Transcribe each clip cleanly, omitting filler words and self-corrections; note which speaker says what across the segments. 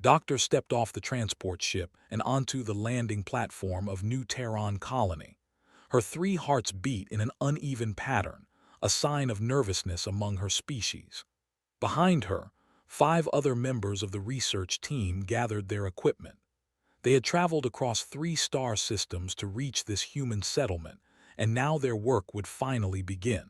Speaker 1: Doctor stepped off the transport ship and onto the landing platform of New Terran Colony. Her 3 hearts beat in an uneven pattern, a sign of nervousness among her species. Behind her, 5 other members of the research team gathered their equipment. They had traveled across 3 star systems to reach this human settlement, and now their work would finally begin.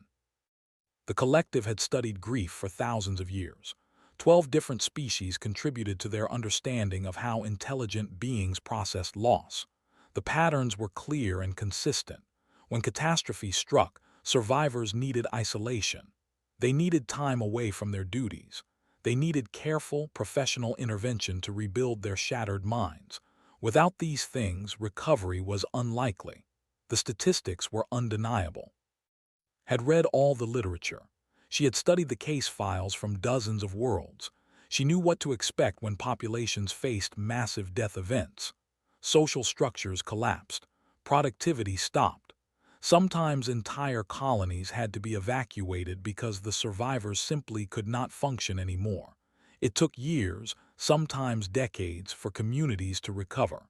Speaker 1: The collective had studied grief for thousands of years. 12 different species contributed to their understanding of how intelligent beings processed loss. The patterns were clear and consistent. When catastrophe struck, survivors needed isolation. They needed time away from their duties. They needed careful, professional intervention to rebuild their shattered minds. Without these things, recovery was unlikely. The statistics were undeniable. Had read all the literature. She had studied the case files from dozens of worlds. She knew what to expect when populations faced massive death events. Social structures collapsed. Productivity stopped. Sometimes entire colonies had to be evacuated because the survivors simply could not function anymore. It took years, sometimes decades, for communities to recover.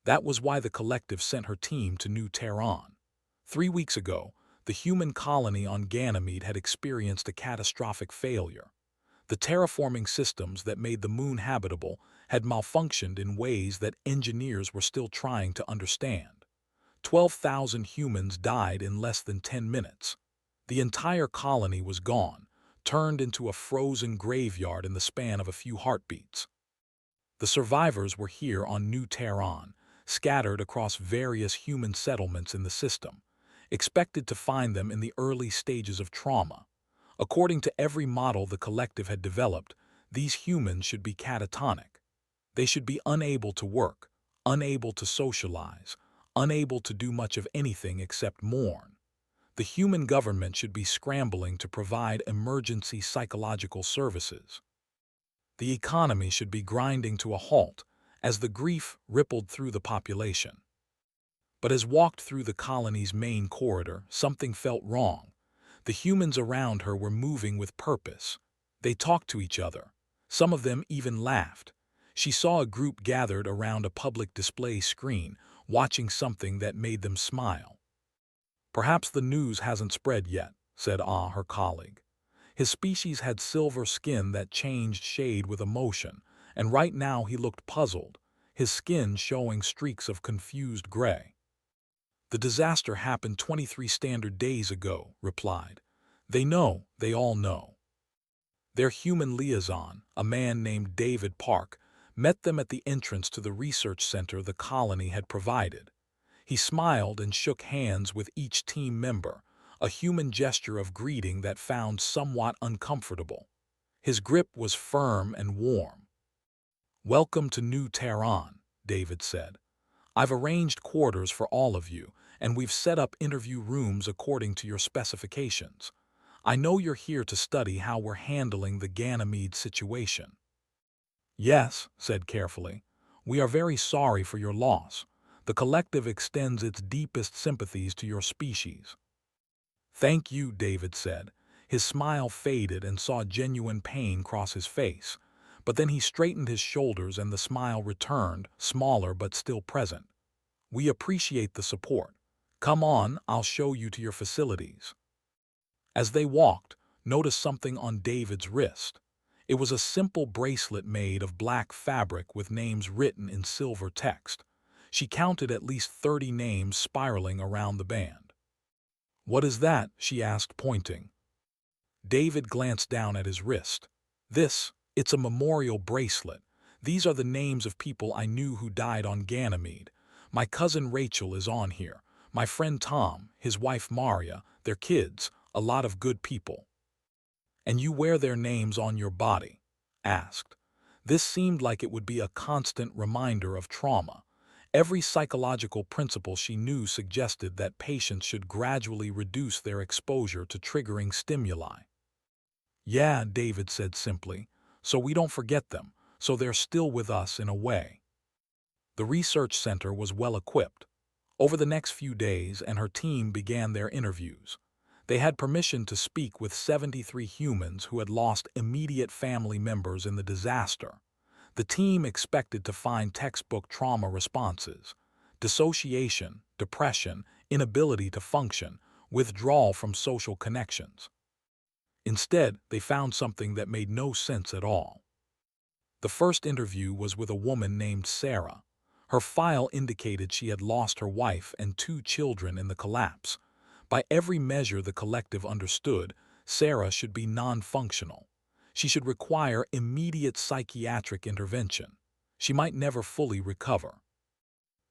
Speaker 1: That was why the collective sent her team to New Terran. 3 weeks ago, the human colony on Ganymede had experienced a catastrophic failure. The terraforming systems that made the moon habitable had malfunctioned in ways that engineers were still trying to understand. 12,000 humans died in less than 10 minutes. The entire colony was gone, turned into a frozen graveyard in the span of a few heartbeats. The survivors were here on New Terran, scattered across various human settlements in the system, expected to find them in the early stages of trauma. According to every model the collective had developed, these humans should be catatonic. They should be unable to work, unable to socialize, unable to do much of anything except mourn. The human government should be scrambling to provide emergency psychological services. The economy should be grinding to a halt as the grief rippled through the population. But as walked through the colony's main corridor, something felt wrong. The humans around her were moving with purpose. They talked to each other. Some of them even laughed. She saw a group gathered around a public display screen, watching something that made them smile. "Perhaps the news hasn't spread yet," said her colleague. His species had silver skin that changed shade with emotion, and right now he looked puzzled, his skin showing streaks of confused gray. "The disaster happened 23 standard days ago," replied. They all know." Their human liaison, a man named David Park, met them at the entrance to the research center the colony had provided. He smiled and shook hands with each team member, a human gesture of greeting that found somewhat uncomfortable. His grip was firm and warm. "Welcome to New Terran," David said. "I've arranged quarters for all of you, and we've set up interview rooms according to your specifications. I know you're here to study how we're handling the Ganymede situation." "Yes," said carefully. "We are very sorry for your loss. The collective extends its deepest sympathies to your species." "Thank you," David said. His smile faded and saw genuine pain cross his face. But then he straightened his shoulders and the smile returned, smaller but still present. "We appreciate the support. Come on, I'll show you to your facilities." As they walked, noticed something on David's wrist. It was a simple bracelet made of black fabric with names written in silver text. She counted at least 30 names spiraling around the band. "What is that?" she asked, pointing. David glanced down at his wrist. It's a memorial bracelet. These are the names of people I knew who died on Ganymede. My cousin Rachel is on here. My friend Tom, his wife Maria, their kids, a lot of good people." "And you wear their names on your body?" asked. This seemed like it would be a constant reminder of trauma. Every psychological principle she knew suggested that patients should gradually reduce their exposure to triggering stimuli. "Yeah," David said simply, "so we don't forget them, so they're still with us in a way." The research center was well equipped. Over the next few days, and her team began their interviews. They had permission to speak with 73 humans who had lost immediate family members in the disaster. The team expected to find textbook trauma responses: dissociation, depression, inability to function, withdrawal from social connections. Instead, they found something that made no sense at all. The first interview was with a woman named Sarah. Her file indicated she had lost her wife and 2 children in the collapse. By every measure the collective understood, Sarah should be non-functional. She should require immediate psychiatric intervention. She might never fully recover.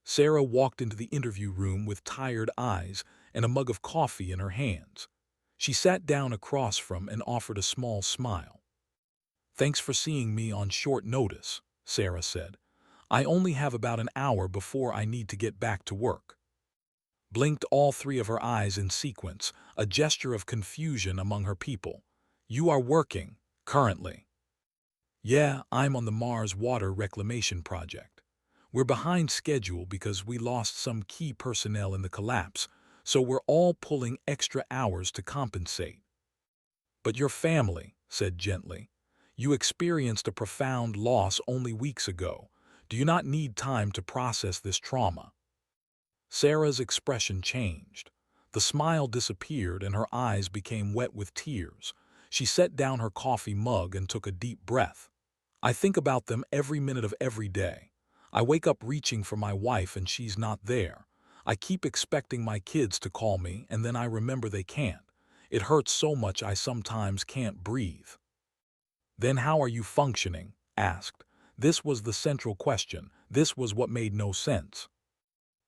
Speaker 1: Sarah walked into the interview room with tired eyes and a mug of coffee in her hands. She sat down across from and offered a small smile. "Thanks for seeing me on short notice," Sarah said. "I only have about an hour before I need to get back to work." Blinked all 3 of her eyes in sequence, a gesture of confusion among her people. "You are working, currently?" "Yeah, I'm on the Mars Water Reclamation Project. We're behind schedule because we lost some key personnel in the collapse, so we're all pulling extra hours to compensate." "But your family," said gently. "You experienced a profound loss only weeks ago. Do you not need time to process this trauma?" Sarah's expression changed. The smile disappeared and her eyes became wet with tears. She set down her coffee mug and took a deep breath. "I think about them every minute of every day. I wake up reaching for my wife and she's not there. I keep expecting my kids to call me and then I remember they can't. It hurts so much I sometimes can't breathe." "Then how are you functioning?" asked. This was the central question. This was what made no sense.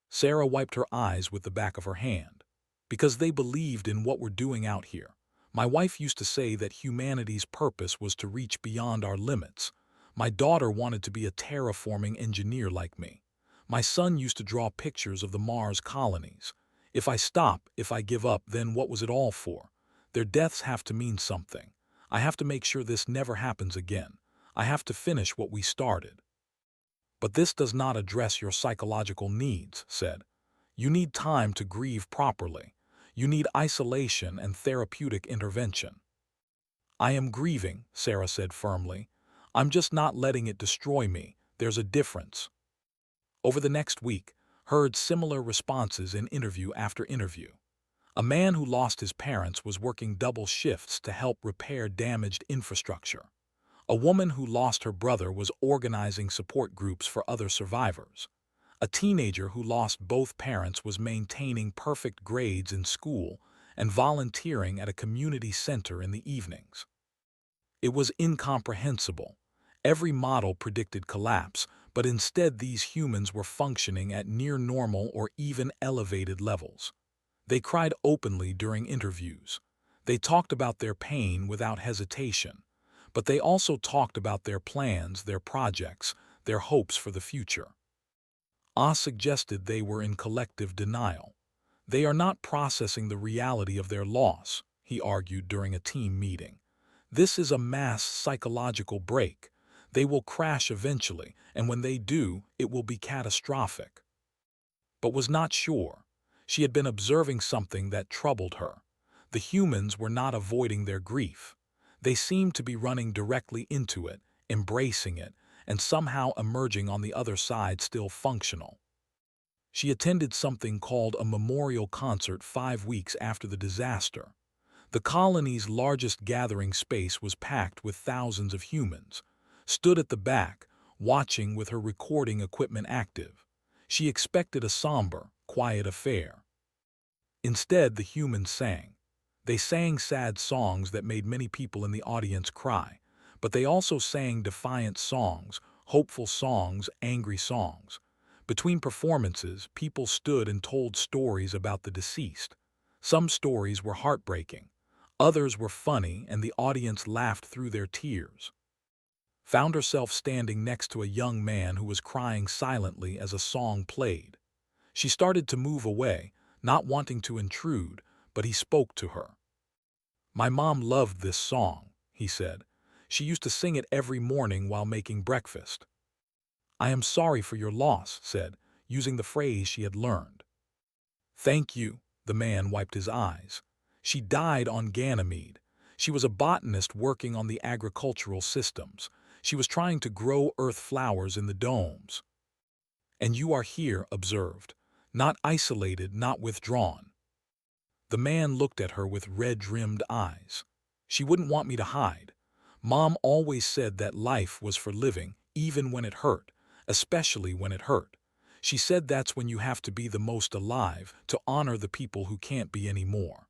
Speaker 1: Sarah wiped her eyes with the back of her hand. "Because they believed in what we're doing out here. My wife used to say that humanity's purpose was to reach beyond our limits. My daughter wanted to be a terraforming engineer like me. My son used to draw pictures of the Mars colonies. If I stop, if I give up, then what was it all for? Their deaths have to mean something. I have to make sure this never happens again. I have to finish what we started." "But this does not address your psychological needs," said. "You need time to grieve properly. You need isolation and therapeutic intervention." "I am grieving," Sarah said firmly. "I'm just not letting it destroy me. There's a difference." Over the next week, heard similar responses in interview after interview. A man who lost his parents was working double shifts to help repair damaged infrastructure. A woman who lost her brother was organizing support groups for other survivors. A teenager who lost both parents was maintaining perfect grades in school and volunteering at a community center in the evenings. It was incomprehensible. Every model predicted collapse, but instead these humans were functioning at near normal or even elevated levels. They cried openly during interviews. They talked about their pain without hesitation. But they also talked about their plans, their projects, their hopes for the future. Suggested they were in collective denial. They are not processing the reality of their loss, he argued during a team meeting. This is a mass psychological break. They will crash eventually, and when they do, it will be catastrophic. But was not sure. She had been observing something that troubled her. The humans were not avoiding their grief. They seemed to be running directly into it, embracing it, and somehow emerging on the other side still functional. She attended something called a memorial concert 5 weeks after the disaster. The colony's largest gathering space was packed with thousands of humans. Stood at the back, watching with her recording equipment active. She expected a somber, quiet affair. Instead, the humans sang. They sang sad songs that made many people in the audience cry, but they also sang defiant songs, hopeful songs, angry songs. Between performances, people stood and told stories about the deceased. Some stories were heartbreaking. Others were funny, and the audience laughed through their tears. Found herself standing next to a young man who was crying silently as a song played. She started to move away, not wanting to intrude, but he spoke to her. "My mom loved this song," he said. "She used to sing it every morning while making breakfast." "I am sorry for your loss," said, using the phrase she had learned. "Thank you," the man wiped his eyes. "She died on Ganymede. She was a botanist working on the agricultural systems. She was trying to grow earth flowers in the domes. And you are here, observed. Not isolated, not withdrawn. The man looked at her with red-rimmed eyes. She wouldn't want me to hide. Mom always said that life was for living, even when it hurt, especially when it hurt. She said that's when you have to be the most alive, to honor the people who can't be anymore.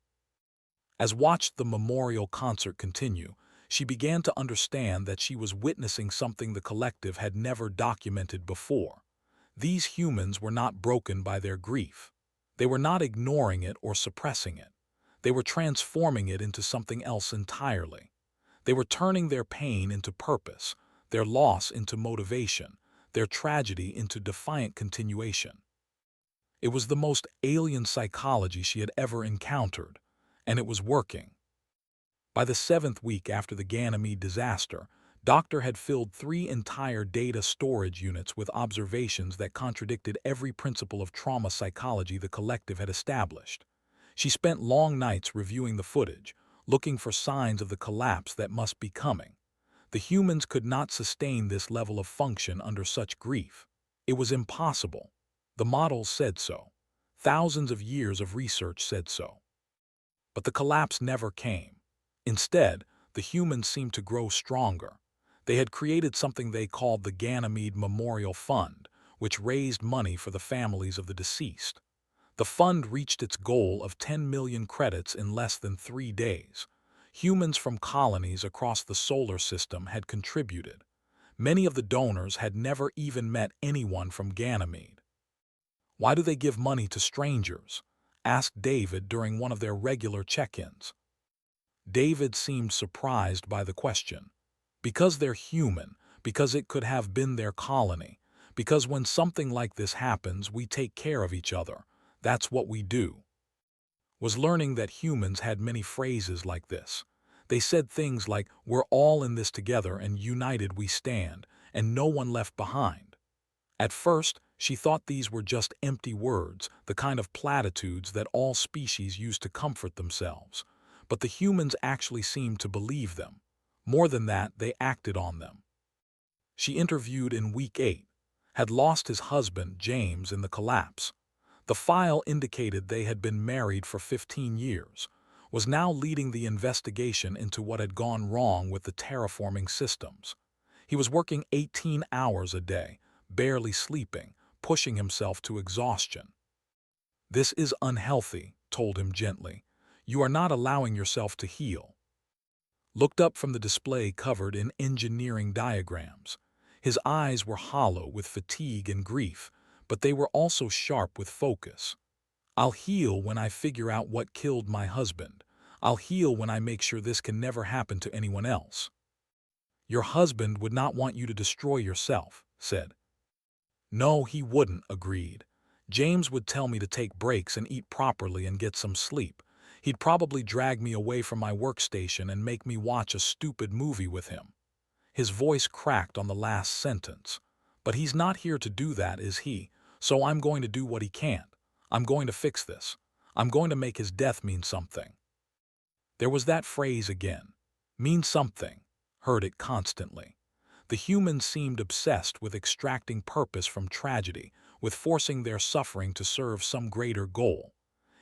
Speaker 1: As watched the memorial concert continue, she began to understand that she was witnessing something the collective had never documented before. These humans were not broken by their grief. They were not ignoring it or suppressing it. They were transforming it into something else entirely. They were turning their pain into purpose, their loss into motivation, their tragedy into defiant continuation. It was the most alien psychology she had ever encountered, and it was working. By the 7th week after the Ganymede disaster, Doctor had filled 3 entire data storage units with observations that contradicted every principle of trauma psychology the collective had established. She spent long nights reviewing the footage, looking for signs of the collapse that must be coming. The humans could not sustain this level of function under such grief. It was impossible. The models said so. Thousands of years of research said so. But the collapse never came. Instead, the humans seemed to grow stronger. They had created something they called the Ganymede Memorial Fund, which raised money for the families of the deceased. The fund reached its goal of 10 million credits in less than 3 days. Humans from colonies across the solar system had contributed. Many of the donors had never even met anyone from Ganymede. "Why do they give money to strangers?" asked David during one of their regular check-ins. David seemed surprised by the question. Because they're human, because it could have been their colony, because when something like this happens, we take care of each other. That's what we do. Was learning that humans had many phrases like this. They said things like, "We're all in this together and united we stand, and no one left behind." At first, she thought these were just empty words, the kind of platitudes that all species use to comfort themselves. But the humans actually seemed to believe them. More than that, they acted on them. She interviewed in week 8, had lost his husband, James, in the collapse. The file indicated they had been married for 15 years, was now leading the investigation into what had gone wrong with the terraforming systems. He was working 18 hours a day, barely sleeping, pushing himself to exhaustion. "This is unhealthy," told him gently. "You are not allowing yourself to heal." Looked up from the display covered in engineering diagrams. His eyes were hollow with fatigue and grief, but they were also sharp with focus. "I'll heal when I figure out what killed my husband. I'll heal when I make sure this can never happen to anyone else." "Your husband would not want you to destroy yourself," said. "No, he wouldn't," agreed. "James would tell me to take breaks and eat properly and get some sleep. He'd probably drag me away from my workstation and make me watch a stupid movie with him." His voice cracked on the last sentence. "But he's not here to do that, is he? So I'm going to do what he can't. I'm going to fix this. I'm going to make his death mean something." There was that phrase again. Mean something. Heard it constantly. The humans seemed obsessed with extracting purpose from tragedy, with forcing their suffering to serve some greater goal.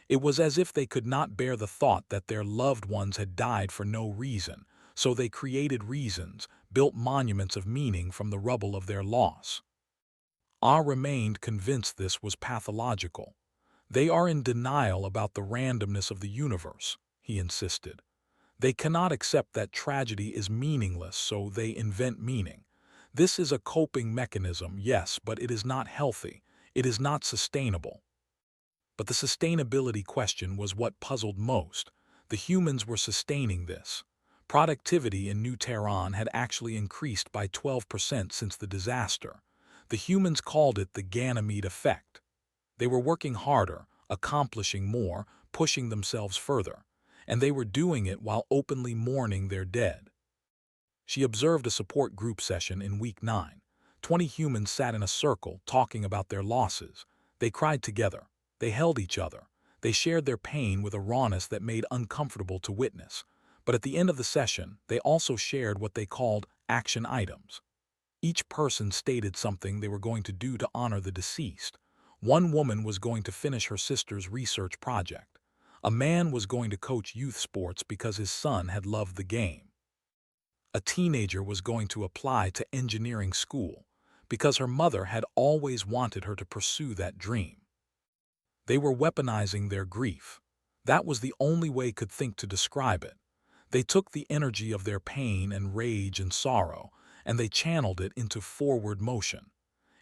Speaker 1: It was as if they could not bear the thought that their loved ones had died for no reason, so they created reasons, built monuments of meaning from the rubble of their loss. Ah remained convinced this was pathological. "They are in denial about the randomness of the universe," he insisted. "They cannot accept that tragedy is meaningless, so they invent meaning. This is a coping mechanism, yes, but it is not healthy. It is not sustainable." But the sustainability question was what puzzled most. The humans were sustaining this. Productivity in New Tehran had actually increased by 12% since the disaster. The humans called it the Ganymede effect. They were working harder, accomplishing more, pushing themselves further. And they were doing it while openly mourning their dead. She observed a support group session in week 9. 20 humans sat in a circle talking about their losses. They cried together. They held each other. They shared their pain with a rawness that made uncomfortable to witness. But at the end of the session, they also shared what they called action items. Each person stated something they were going to do to honor the deceased. One woman was going to finish her sister's research project. A man was going to coach youth sports because his son had loved the game. A teenager was going to apply to engineering school because her mother had always wanted her to pursue that dream. They were weaponizing their grief. That was the only way could think to describe it. They took the energy of their pain and rage and sorrow, and they channeled it into forward motion.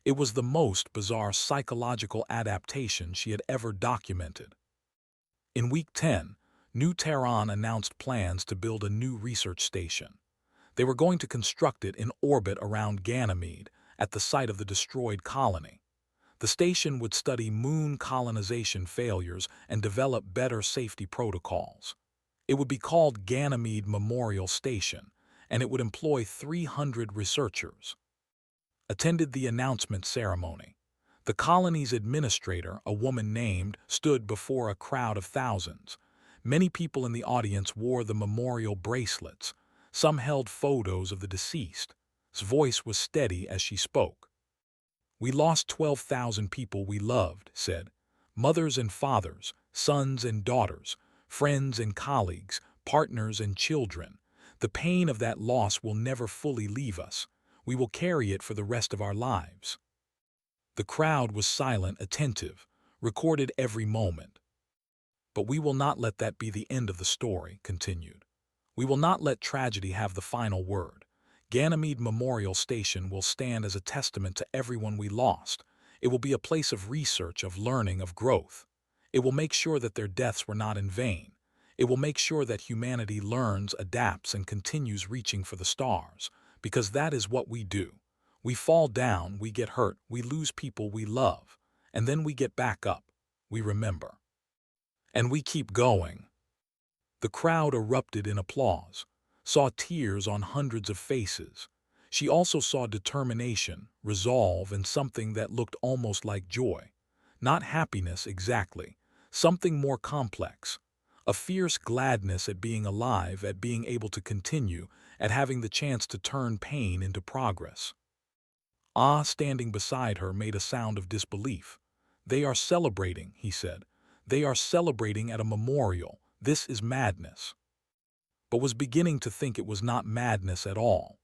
Speaker 1: It was the most bizarre psychological adaptation she had ever documented. In week 10, New Tehran announced plans to build a new research station. They were going to construct it in orbit around Ganymede, at the site of the destroyed colony. The station would study moon colonization failures and develop better safety protocols. It would be called Ganymede Memorial Station, and it would employ 300 researchers. Attended the announcement ceremony. The colony's administrator, a woman named, stood before a crowd of thousands. Many people in the audience wore the memorial bracelets. Some held photos of the deceased. His voice was steady as she spoke. "We lost 12,000 people we loved," said. "Mothers and fathers, sons and daughters, friends and colleagues, partners and children. The pain of that loss will never fully leave us. We will carry it for the rest of our lives." The crowd was silent, attentive, recorded every moment. "But we will not let that be the end of the story," continued. "We will not let tragedy have the final word. Ganymede Memorial Station will stand as a testament to everyone we lost. It will be a place of research, of learning, of growth. It will make sure that their deaths were not in vain. It will make sure that humanity learns, adapts, and continues reaching for the stars, because that is what we do. We fall down, we get hurt, we lose people we love, and then we get back up. We remember. And we keep going." The crowd erupted in applause, saw tears on hundreds of faces. She also saw determination, resolve, and something that looked almost like joy. Not happiness exactly, something more complex. A fierce gladness at being alive, at being able to continue, at having the chance to turn pain into progress. Ah, standing beside her, made a sound of disbelief. "They are celebrating," he said. "They are celebrating at a memorial. This is madness." But was beginning to think it was not madness at all.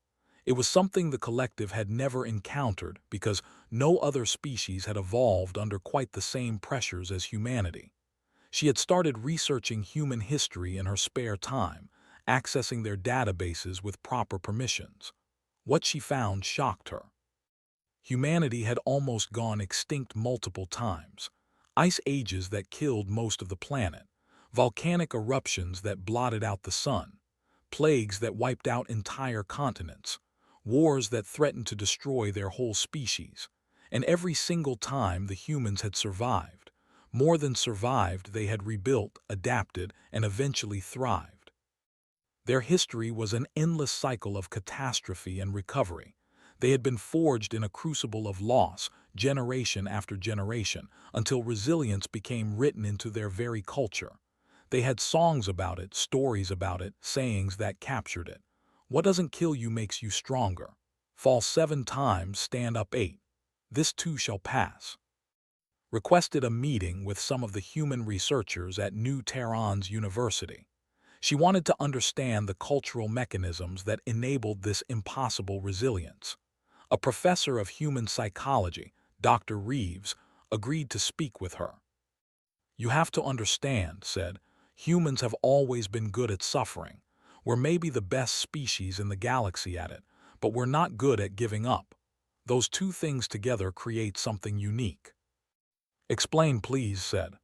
Speaker 1: It was something the collective had never encountered because no other species had evolved under quite the same pressures as humanity. She had started researching human history in her spare time, accessing their databases with proper permissions. What she found shocked her. Humanity had almost gone extinct multiple times. Ice ages that killed most of the planet, volcanic eruptions that blotted out the sun, plagues that wiped out entire continents, wars that threatened to destroy their whole species. And every single time the humans had survived. More than survived, they had rebuilt, adapted, and eventually thrived. Their history was an endless cycle of catastrophe and recovery. They had been forged in a crucible of loss, generation after generation, until resilience became written into their very culture. They had songs about it, stories about it, sayings that captured it. What doesn't kill you makes you stronger. Fall 7 times, stand up 8. This too shall pass. Requested a meeting with some of the human researchers at New Tehran's university. She wanted to understand the cultural mechanisms that enabled this impossible resilience. A professor of human psychology, Dr. Reeves, agreed to speak with her. "You have to understand," said, "humans have always been good at suffering. We're maybe the best species in the galaxy at it, but we're not good at giving up. Those two things together create something unique." "Explain, please," said.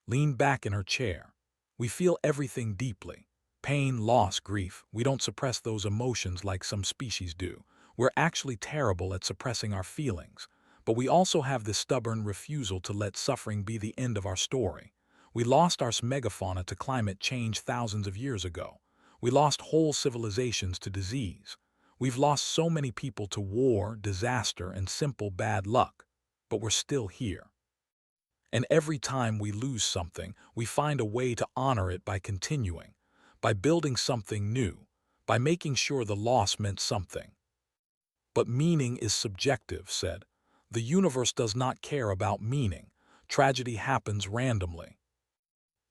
Speaker 1: Leaned back in her chair. "We feel everything deeply. Pain, loss, grief. We don't suppress those emotions like some species do. We're actually terrible at suppressing our feelings. But we also have this stubborn refusal to let suffering be the end of our story. We lost our megafauna to climate change thousands of years ago. We lost whole civilizations to disease. We've lost so many people to war, disaster, and simple bad luck. But we're still here. And every time we lose something, we find a way to honor it by continuing, by building something new, by making sure the loss meant something. But meaning is subjective, said. The universe does not care about meaning. Tragedy happens randomly.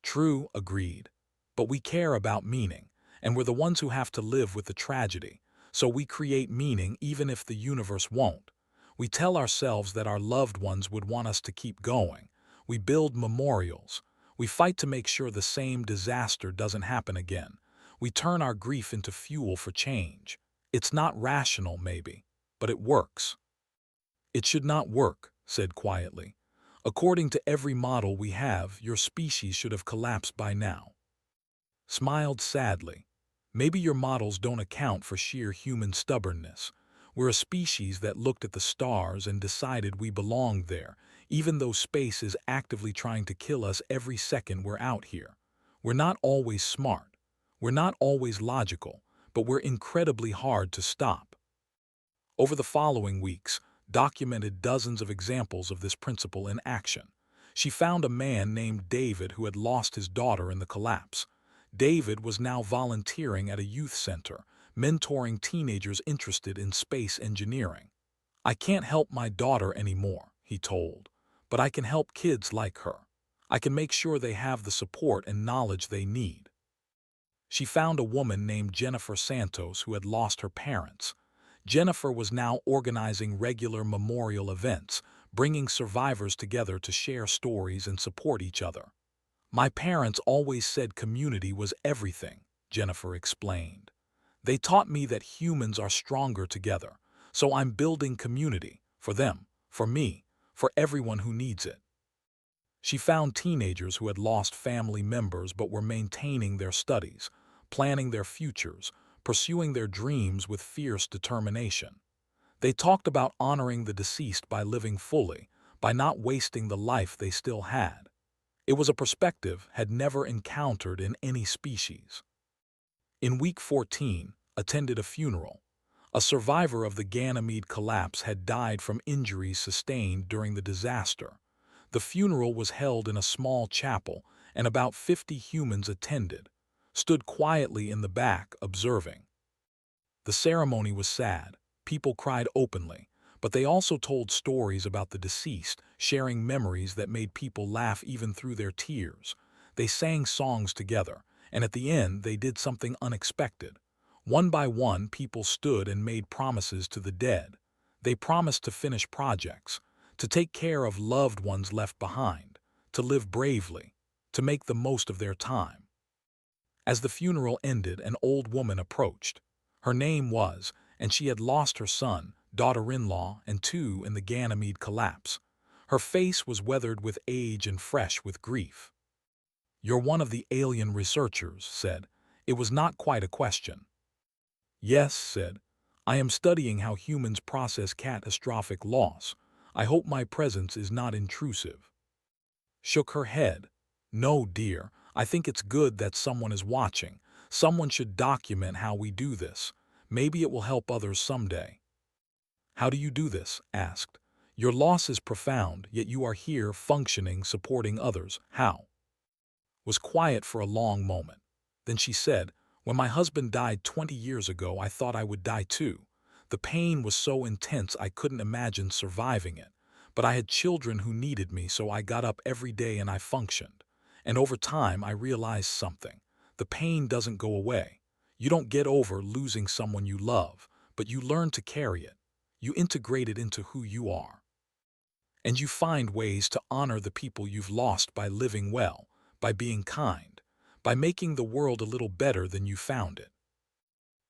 Speaker 1: True, agreed. But we care about meaning, and we're the ones who have to live with the tragedy. So we create meaning even if the universe won't. We tell ourselves that our loved ones would want us to keep going. We build memorials. We fight to make sure the same disaster doesn't happen again. We turn our grief into fuel for change. It's not rational, maybe, but it works. It should not work, said quietly. According to every model we have, your species should have collapsed by now. Smiled sadly. Maybe your models don't account for sheer human stubbornness. We're a species that looked at the stars and decided we belonged there, even though space is actively trying to kill us every second we're out here. We're not always smart. We're not always logical, but we're incredibly hard to stop. Over the following weeks, documented dozens of examples of this principle in action. She found a man named David who had lost his daughter in the collapse. David was now volunteering at a youth center, mentoring teenagers interested in space engineering. I can't help my daughter anymore, he told, but I can help kids like her. I can make sure they have the support and knowledge they need. She found a woman named Jennifer Santos who had lost her parents. Jennifer was now organizing regular memorial events, bringing survivors together to share stories and support each other. My parents always said community was everything, Jennifer explained. They taught me that humans are stronger together, so I'm building community, for them, for me, for everyone who needs it. She found teenagers who had lost family members but were maintaining their studies, planning their futures, pursuing their dreams with fierce determination. They talked about honoring the deceased by living fully, by not wasting the life they still had. It was a perspective had never encountered in any species. In week 14, attended a funeral. A survivor of the Ganymede collapse had died from injuries sustained during the disaster. The funeral was held in a small chapel, and about 50 humans attended, stood quietly in the back observing. The ceremony was sad. People cried openly, but they also told stories about the deceased, sharing memories that made people laugh even through their tears. They sang songs together, and at the end they did something unexpected. One by one, people stood and made promises to the dead. They promised to finish projects, to take care of loved ones left behind, to live bravely, to make the most of their time. As the funeral ended, an old woman approached. Her name was, and she had lost her son, daughter-in-law, and two in the Ganymede collapse. Her face was weathered with age and fresh with grief. "You're one of the alien researchers," said. It was not quite a question. "Yes," said. "I am studying how humans process catastrophic loss. I hope my presence is not intrusive." Shook her head. "No, dear, I think it's good that someone is watching. Someone should document how we do this. Maybe it will help others someday." "How do you do this?" asked. "Your loss is profound, yet you are here functioning, supporting others. How?" Was quiet for a long moment. Then she said, "When my husband died 20 years ago, I thought I would die too. The pain was so intense I couldn't imagine surviving it. But I had children who needed me, so I got up every day and I functioned. And over time, I realized something. The pain doesn't go away. You don't get over losing someone you love, but you learn to carry it. You integrate it into who you are. And you find ways to honor the people you've lost by living well, by being kind, by making the world a little better than you found it."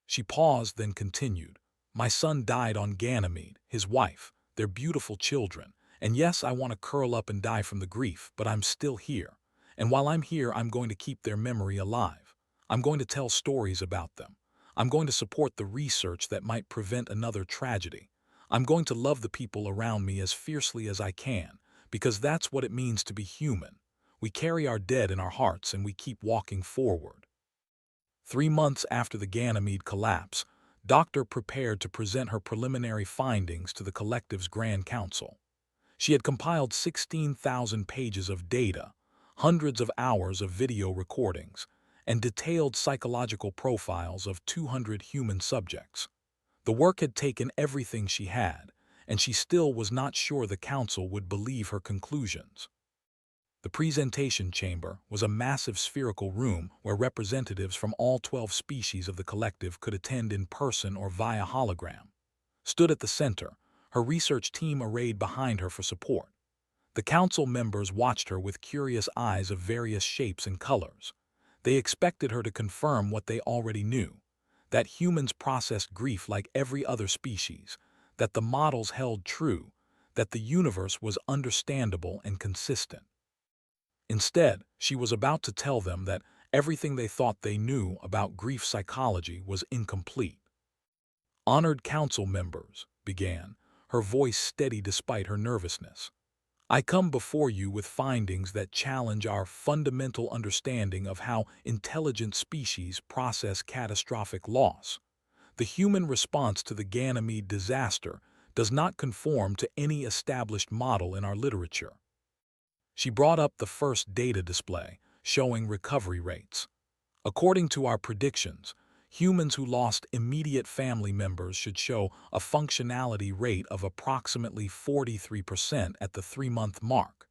Speaker 1: She paused, then continued. "My son died on Ganymede, his wife, their beautiful children. And yes, I want to curl up and die from the grief, but I'm still here. And while I'm here, I'm going to keep their memory alive. I'm going to tell stories about them. I'm going to support the research that might prevent another tragedy. I'm going to love the people around me as fiercely as I can, because that's what it means to be human. We carry our dead in our hearts and we keep walking forward." 3 months after the Ganymede collapse, Doctor prepared to present her preliminary findings to the collective's Grand Council. She had compiled 16,000 pages of data, hundreds of hours of video recordings, and detailed psychological profiles of 200 human subjects. The work had taken everything she had, and she still was not sure the council would believe her conclusions. The presentation chamber was a massive spherical room where representatives from all 12 species of the collective could attend in person or via hologram. Stood at the center, her research team arrayed behind her for support. The council members watched her with curious eyes of various shapes and colors. They expected her to confirm what they already knew, that humans processed grief like every other species, that the models held true, that the universe was understandable and consistent. Instead, she was about to tell them that everything they thought they knew about grief psychology was incomplete. "Honored council members," began, her voice steady despite her nervousness. "I come before you with findings that challenge our fundamental understanding of how intelligent species process catastrophic loss. The human response to the Ganymede disaster does not conform to any established model in our literature." She brought up the first data display, showing recovery rates. "According to our predictions, humans who lost immediate family members should show a functionality rate of approximately 43% at the 3-month mark.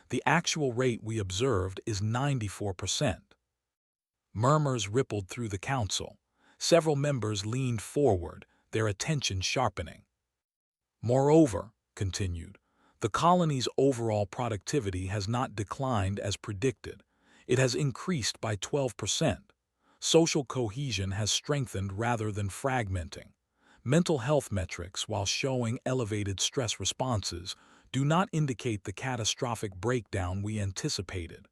Speaker 1: The actual rate we observed is 94%. Murmurs rippled through the council. Several members leaned forward, their attention sharpening. "Moreover," continued, "the colony's overall productivity has not declined as predicted. It has increased by 12%. Social cohesion has strengthened rather than fragmenting. Mental health metrics, while showing elevated stress responses, do not indicate the catastrophic breakdown we anticipated."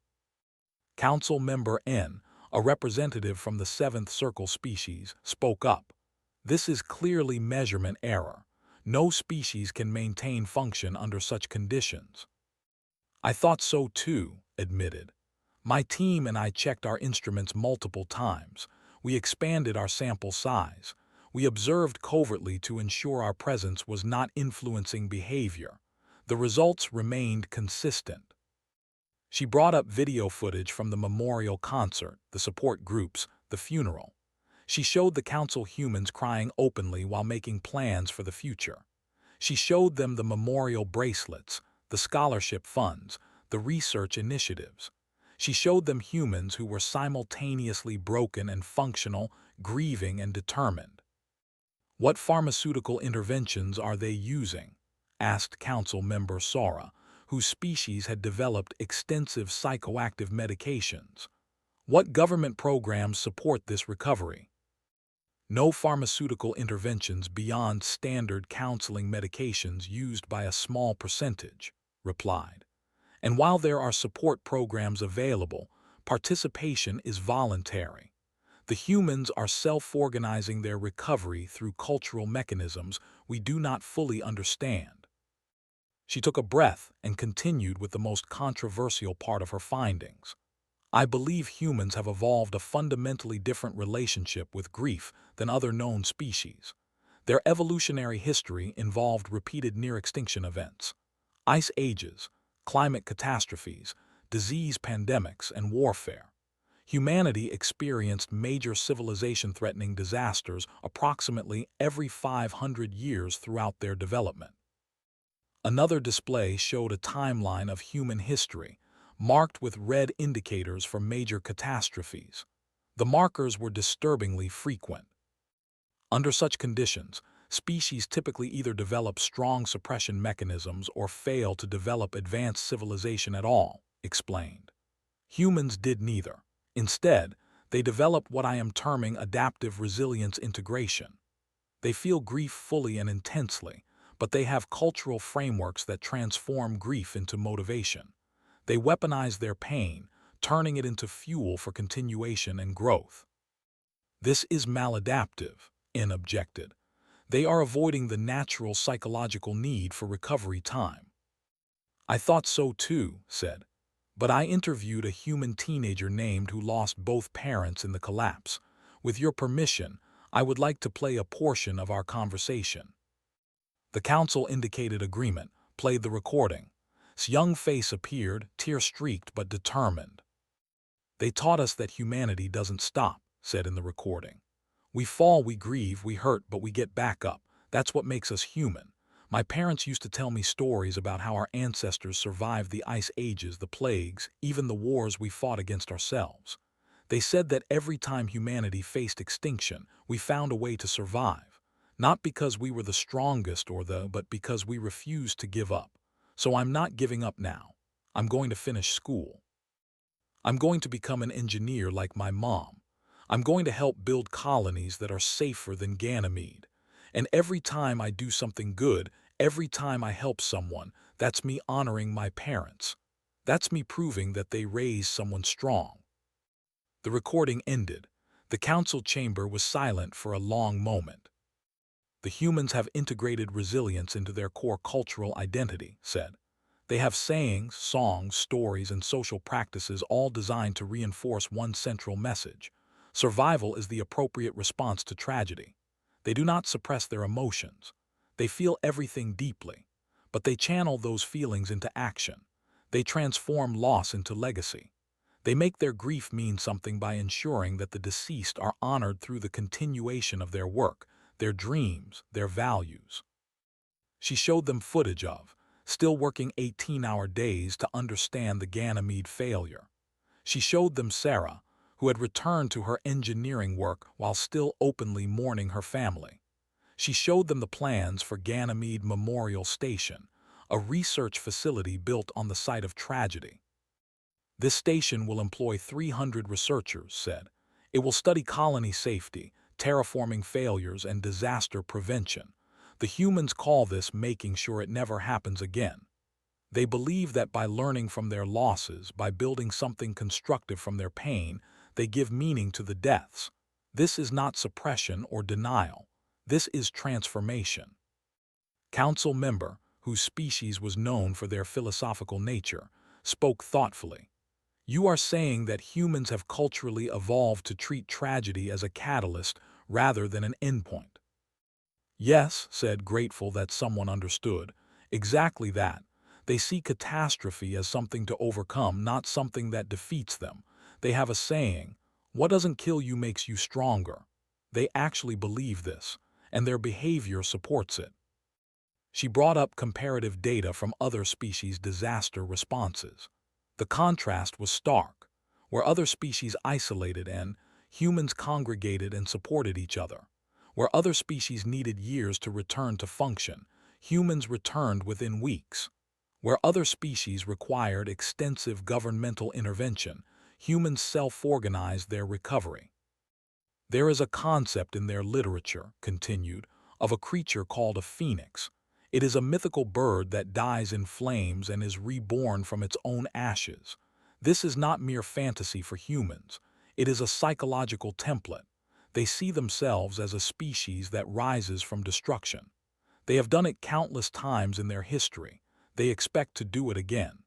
Speaker 1: Council Member N, a representative from the 7th Circle species, spoke up. "This is clearly measurement error. No species can maintain function under such conditions." "I thought so too," admitted. "My team and I checked our instruments multiple times. We expanded our sample size. We observed covertly to ensure our presence was not influencing behavior. The results remained consistent." She brought up video footage from the memorial concert, the support groups, the funeral. She showed the council humans crying openly while making plans for the future. She showed them the memorial bracelets, the scholarship funds, the research initiatives. She showed them humans who were simultaneously broken and functional, grieving and determined. "What pharmaceutical interventions are they using?" asked Council Member Sora, whose species had developed extensive psychoactive medications. "What government programs support this recovery?" "No pharmaceutical interventions beyond standard counseling medications used by a small percentage," replied. "And while there are support programs available, participation is voluntary. The humans are self-organizing their recovery through cultural mechanisms we do not fully understand." She took a breath and continued with the most controversial part of her findings. "I believe humans have evolved a fundamentally different relationship with grief than other known species. Their evolutionary history involved repeated near-extinction events, ice ages, climate catastrophes, disease pandemics, and warfare. Humanity experienced major civilization-threatening disasters approximately every 500 years throughout their development." Another display showed a timeline of human history, marked with red indicators for major catastrophes. The markers were disturbingly frequent. Under such conditions, species typically either develop strong suppression mechanisms or fail to develop advanced civilization at all, explained. Humans did neither. Instead, they developed what I am terming adaptive resilience integration. They feel grief fully and intensely, but they have cultural frameworks that transform grief into motivation. They weaponize their pain, turning it into fuel for continuation and growth. "This is maladaptive," N objected. "They are avoiding the natural psychological need for recovery time." "I thought so too," said. "But I interviewed a human teenager named who lost both parents in the collapse. With your permission, I would like to play a portion of our conversation." The council indicated agreement, played the recording. His young face appeared, tear-streaked but determined. They taught us that humanity doesn't stop, said in the recording. We fall, we grieve, we hurt, but we get back up. That's what makes us human. My parents used to tell me stories about how our ancestors survived the ice ages, the plagues, even the wars we fought against ourselves. They said that every time humanity faced extinction, we found a way to survive. Not because we were the strongest but because we refused to give up. So I'm not giving up now. I'm going to finish school. I'm going to become an engineer like my mom. I'm going to help build colonies that are safer than Ganymede. And every time I do something good, every time I help someone, that's me honoring my parents. That's me proving that they raised someone strong. The recording ended. The council chamber was silent for a long moment. The humans have integrated resilience into their core cultural identity, said. They have sayings, songs, stories, and social practices all designed to reinforce one central message. Survival is the appropriate response to tragedy. They do not suppress their emotions. They feel everything deeply, but they channel those feelings into action. They transform loss into legacy. They make their grief mean something by ensuring that the deceased are honored through the continuation of their work, their dreams, their values. She showed them footage of, still working 18-hour days to understand the Ganymede failure. She showed them Sarah, who had returned to her engineering work while still openly mourning her family. She showed them the plans for Ganymede Memorial Station, a research facility built on the site of tragedy. This station will employ 300 researchers, said. It will study colony safety, terraforming failures, and disaster prevention. The humans call this making sure it never happens again. They believe that by learning from their losses, by building something constructive from their pain, they give meaning to the deaths. This is not suppression or denial. This is transformation. Council member, whose species was known for their philosophical nature, spoke thoughtfully. You are saying that humans have culturally evolved to treat tragedy as a catalyst rather than an endpoint. Yes, said, grateful that someone understood. Exactly that. They see catastrophe as something to overcome, not something that defeats them. They have a saying, what doesn't kill you makes you stronger. They actually believe this, and their behavior supports it. She brought up comparative data from other species' disaster responses. The contrast was stark. Where other species isolated and humans congregated and supported each other. Where other species needed years to return to function, humans returned within weeks. Where other species required extensive governmental intervention, humans self-organized their recovery. There is a concept in their literature, continued, of a creature called a phoenix. It is a mythical bird that dies in flames and is reborn from its own ashes. This is not mere fantasy for humans. It is a psychological template. They see themselves as a species that rises from destruction. They have done it countless times in their history. They expect to do it again.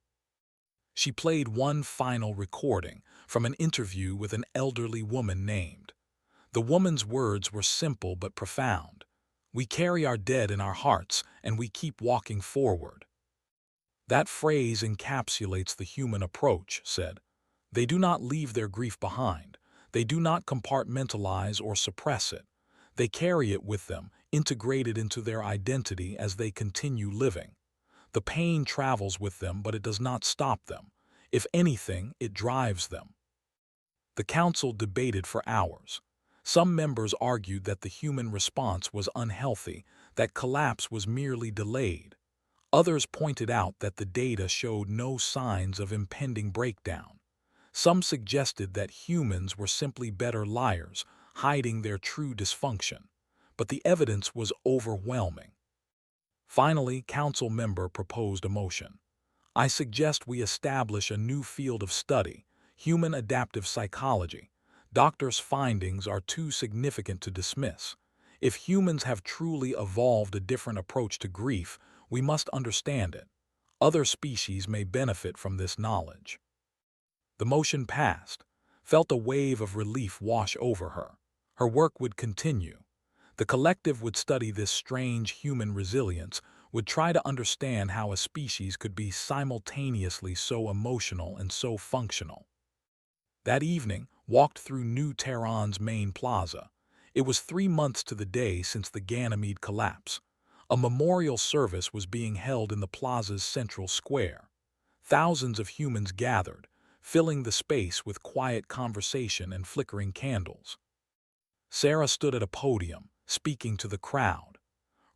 Speaker 1: She played one final recording from an interview with an elderly woman named. The woman's words were simple but profound. We carry our dead in our hearts and we keep walking forward. That phrase encapsulates the human approach, said. They do not leave their grief behind. They do not compartmentalize or suppress it. They carry it with them, integrated into their identity as they continue living. The pain travels with them, but it does not stop them. If anything, it drives them. The council debated for hours. Some members argued that the human response was unhealthy, that collapse was merely delayed. Others pointed out that the data showed no signs of impending breakdown. Some suggested that humans were simply better liars, hiding their true dysfunction. But the evidence was overwhelming. Finally, council member proposed a motion. I suggest we establish a new field of study, human adaptive psychology. Doctors' findings are too significant to dismiss. If humans have truly evolved a different approach to grief, we must understand it. Other species may benefit from this knowledge. The motion passed, felt a wave of relief wash over her. Her work would continue. The collective would study this strange human resilience, would try to understand how a species could be simultaneously so emotional and so functional. That evening, walked through New Tehran's main plaza. It was 3 months to the day since the Ganymede collapse. A memorial service was being held in the plaza's central square. Thousands of humans gathered, filling the space with quiet conversation and flickering candles. Sarah stood at a podium, speaking to the crowd.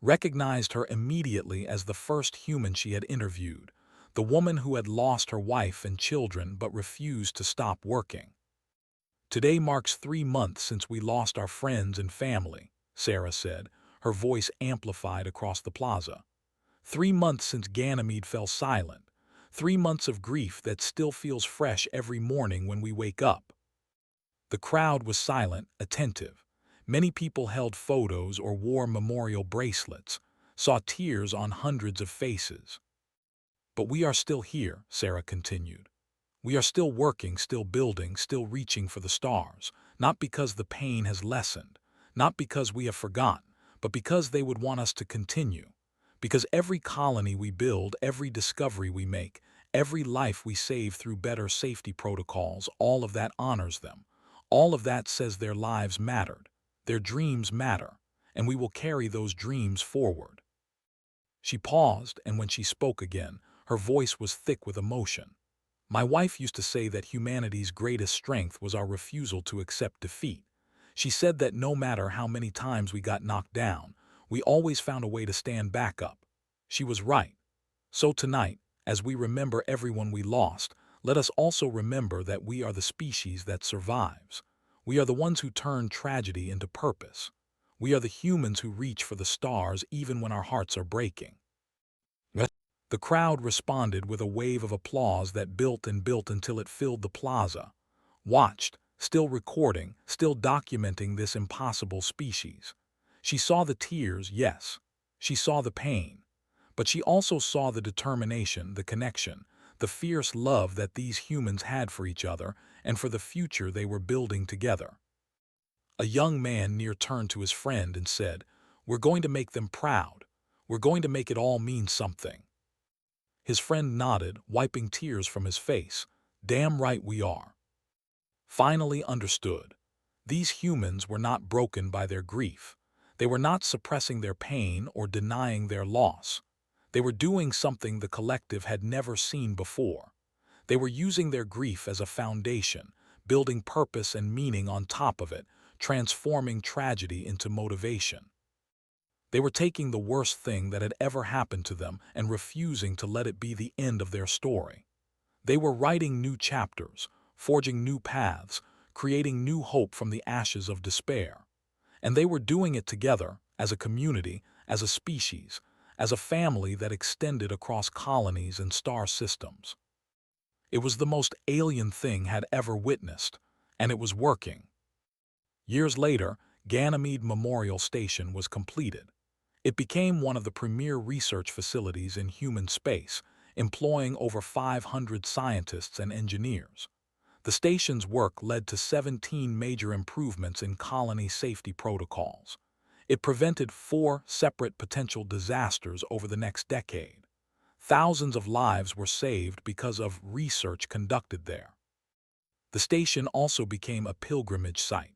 Speaker 1: Recognized her immediately as the first human she had interviewed, the woman who had lost her wife and children but refused to stop working. "Today marks 3 months since we lost our friends and family," Sarah said, her voice amplified across the plaza. 3 months since Ganymede fell silent. 3 months of grief that still feels fresh every morning when we wake up. The crowd was silent, attentive. Many people held photos or wore memorial bracelets, saw tears on hundreds of faces. "But we are still here," Sarah continued. "We are still working, still building, still reaching for the stars, not because the pain has lessened, not because we have forgotten, but because they would want us to continue. Because every colony we build, every discovery we make, every life we save through better safety protocols, all of that honors them. All of that says their lives mattered, their dreams matter, and we will carry those dreams forward." She paused, and when she spoke again, her voice was thick with emotion. "My wife used to say that humanity's greatest strength was our refusal to accept defeat. She said that no matter how many times we got knocked down, we always found a way to stand back up. She was right. So tonight, as we remember everyone we lost, let us also remember that we are the species that survives. We are the ones who turn tragedy into purpose. We are the humans who reach for the stars even when our hearts are breaking." The crowd responded with a wave of applause that built and built until it filled the plaza. Watched, still recording, still documenting this impossible species. She saw the tears, yes. She saw the pain. But she also saw the determination, the connection, the fierce love that these humans had for each other and for the future they were building together. A young man near turned to his friend and said, "We're going to make them proud. We're going to make it all mean something." His friend nodded, wiping tears from his face. "Damn right we are." Finally understood. These humans were not broken by their grief. They were not suppressing their pain or denying their loss. They were doing something the collective had never seen before. They were using their grief as a foundation, building purpose and meaning on top of it, transforming tragedy into motivation. They were taking the worst thing that had ever happened to them and refusing to let it be the end of their story. They were writing new chapters, forging new paths, creating new hope from the ashes of despair. And they were doing it together, as a community, as a species, as a family that extended across colonies and star systems. It was the most alien thing had ever witnessed, and it was working. Years later, Ganymede Memorial Station was completed. It became one of the premier research facilities in human space, employing over 500 scientists and engineers. The station's work led to 17 major improvements in colony safety protocols. It prevented 4 separate potential disasters over the next decade. Thousands of lives were saved because of research conducted there. The station also became a pilgrimage site.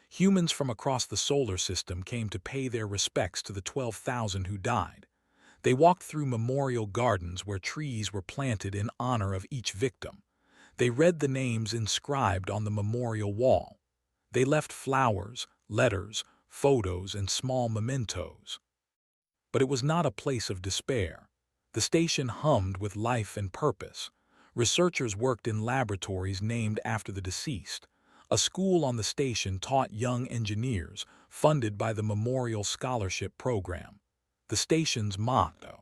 Speaker 1: Humans from across the solar system came to pay their respects to the 12,000 who died. They walked through memorial gardens where trees were planted in honor of each victim. They read the names inscribed on the memorial wall. They left flowers, letters, photos, and small mementos. But it was not a place of despair. The station hummed with life and purpose. Researchers worked in laboratories named after the deceased. A school on the station taught young engineers, funded by the Memorial Scholarship Program. The station's motto,